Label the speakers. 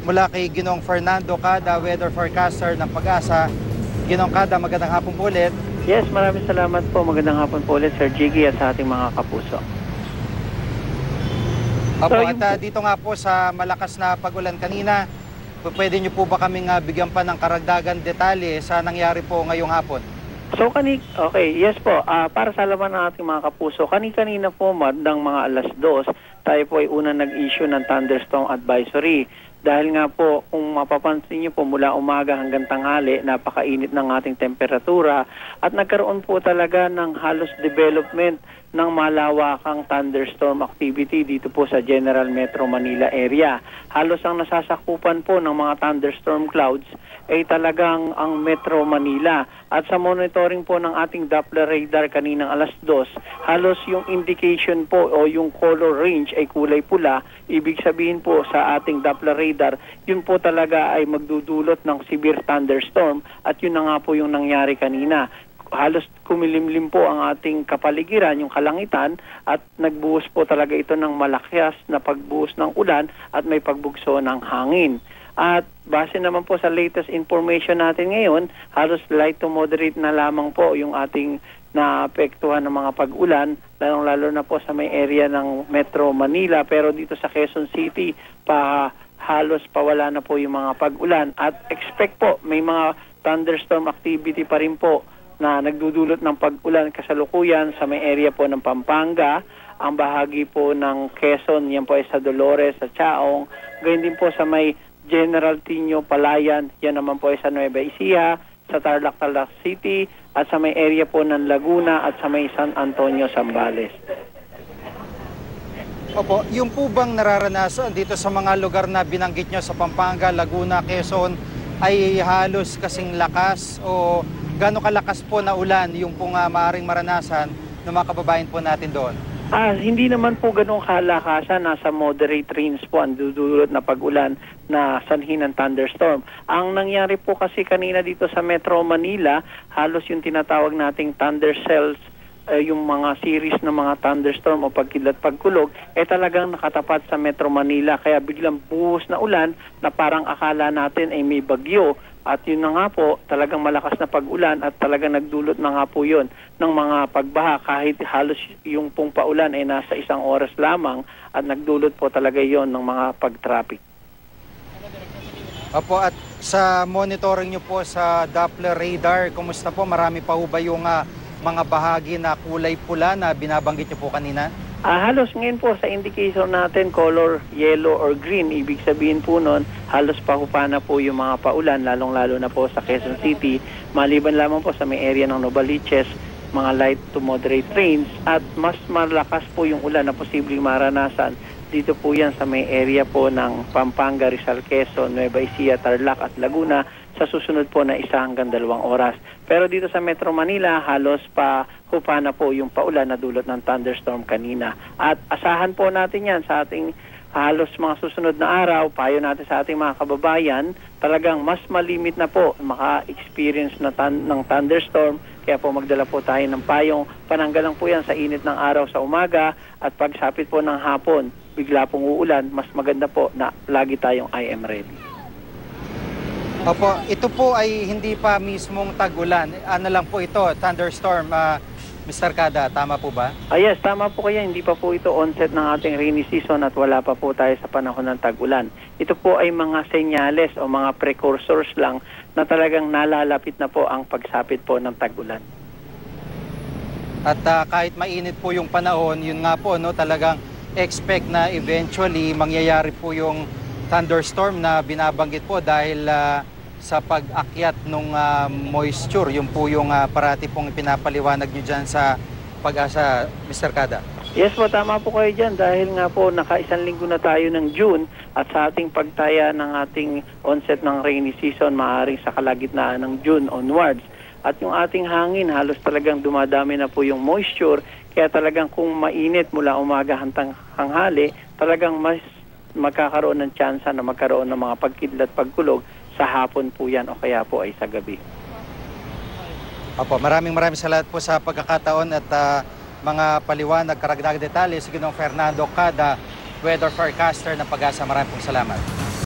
Speaker 1: mula kay Ginoong Fernando Cada, weather forecaster ng Pag-asa. Ginoong Cada, magandang hapon po ulit.
Speaker 2: Yes, maraming salamat po. Magandang hapon po ulit, Sir Jiggy, at sa ating mga kapuso.
Speaker 1: Opo, at dito nga po sa malakas na pag-ulan kanina, pwede niyo po ba kaming bigyan pa ng karagdagan detalye sa nangyari po ngayong hapon?
Speaker 2: So, okay, yes po. Para sa alaman ng ating mga kapuso, kanina po, ng mga alas 2, tayo po ay unang nag-issue ng thunderstorm advisory. Dahil nga po, kung mapapansin niyo po mula umaga hanggang tanghali, napakainit ng ating temperatura at nagkaroon po talaga ng halos development ng malawakang thunderstorm activity dito po sa General Metro Manila area. Halos ang nasasakupan po ng mga thunderstorm clouds ay talagang ang Metro Manila. At sa monitoring po ng ating Doppler radar kaninang alas 2, halos yung indication po o yung color range ay kulay pula. Ibig sabihin po sa ating Doppler radar, yun po talaga ay magdudulot ng severe thunderstorm at yun na nga po yung nangyari kanina. Halos kumilimlim po ang ating kapaligiran, yung kalangitan, at nagbuhos po talaga ito ng malakas na pagbuhos ng ulan at may pagbugso ng hangin. At base naman po sa latest information natin ngayon, halos light to moderate na lamang po yung ating naapektuhan ng mga pag-ulan, lalong-lalo na po sa may area ng Metro Manila. Pero dito sa Quezon City, halos pawala na po yung mga pag-ulan. At expect po, may mga thunderstorm activity pa rin po na nagdudulot ng pag-ulan kasalukuyan sa may area po ng Pampanga, ang bahagi po ng Quezon, yan po ay sa Dolores, sa Chaong, gayon din po sa may General Tino, Palayan, yan naman po ay sa Nueva Ecija, sa Tarlac City, at sa may area po ng Laguna at sa may San Antonio, Zambales.
Speaker 1: Opo, yung po bang nararanasan dito sa mga lugar na binanggit nyo sa Pampanga, Laguna, Quezon ay halos kasing lakas o gaano kalakas po na ulan yung pong maaaring maranasan ng mga kababayan po natin doon?
Speaker 2: Hindi naman po ganong kalakasan, nasa moderate rains po ang dudulot na pag-ulan na sanhi ng thunderstorm. Ang nangyari po kasi kanina dito sa Metro Manila, halos yung tinatawag nating thunder cells, yung mga series ng mga thunderstorm o pagkidlat pagkulog, talagang nakatapat sa Metro Manila. Kaya biglang buhos na ulan na parang akala natin ay may bagyo. At yun na nga po, talagang malakas na pag-ulan at talagang nagdulot na nga po yun ng mga pagbaha kahit halos yung pong paulan ay nasa 1 oras lamang at nagdulot po talaga yon ng mga pag-traffic.
Speaker 1: Opo, at sa monitoring nyo po sa Doppler radar, kumusta po? Marami pa ho ba yung mga bahagi na kulay pula na binabanggit nyo po kanina?
Speaker 2: Halos ngayon po sa indication natin color yellow or green, ibig sabihin po nun halos pahupa na po yung mga paulan, lalong-lalo na po sa Quezon City, maliban lamang po sa may area ng Novaliches, mga light to moderate rains, at mas malakas po yung ulan na posibleng maranasan. Dito po yan sa may area po ng Pampanga, Rizal, Quezon, Nueva Ecija, Tarlac at Laguna sa susunod po na 1 hanggang 2 oras. Pero dito sa Metro Manila, halos pa hupa na po yung paulan na dulot ng thunderstorm kanina. At asahan po natin yan sa ating halos mga susunod na araw, payo natin sa ating mga kababayan, talagang mas malimit na po maka-experience ng thunderstorm. Kaya po magdala po tayo ng payong. Pananggalang po yan sa init ng araw sa umaga at pagsapit po ng hapon, bigla pong uulan, mas maganda po na lagi tayong I am ready.
Speaker 1: Opo, ito po ay hindi pa mismong tag-ulan. Ano lang po ito, thunderstorm, Mr. Cada, tama po ba?
Speaker 2: Yes, tama po kaya. Hindi pa po ito onset ng ating rainy season at wala pa po tayo sa panahon ng tag-ulan. Ito po ay mga senyales o mga precursors lang na talagang nalalapit na po ang pagsapit po ng tag-ulan.
Speaker 1: At kahit mainit po yung panahon, yun nga po, no, talagang expect na eventually mangyayari po yung thunderstorm na binabanggit po dahil sa pag-akyat ng moisture. Yun po yung parati pong pinapaliwanag nyo dyan sa Pag-asa, Mr. Cada.
Speaker 2: Yes po, tama po kayo dyan dahil nga po naka-1 linggo na tayo ng June at sa ating pagtaya ng ating onset ng rainy season, maaaring sa kalagitnaan ng June onwards. At yung ating hangin, halos talagang dumadami na po yung moisture, kaya talagang kung mainit mula umaga hanggang hanghali, talagang mas magkakaroon ng tsansa na magkaroon ng mga pagkidlat pagkulog sa hapon po yan o kaya po ay sa gabi.
Speaker 1: Opo, maraming salamat po sa pagkakataon at mga paliwanag, karagdagang detalye sa Ginoong Fernando Cada, weather forecaster ng Pag-asa. Maraming salamat.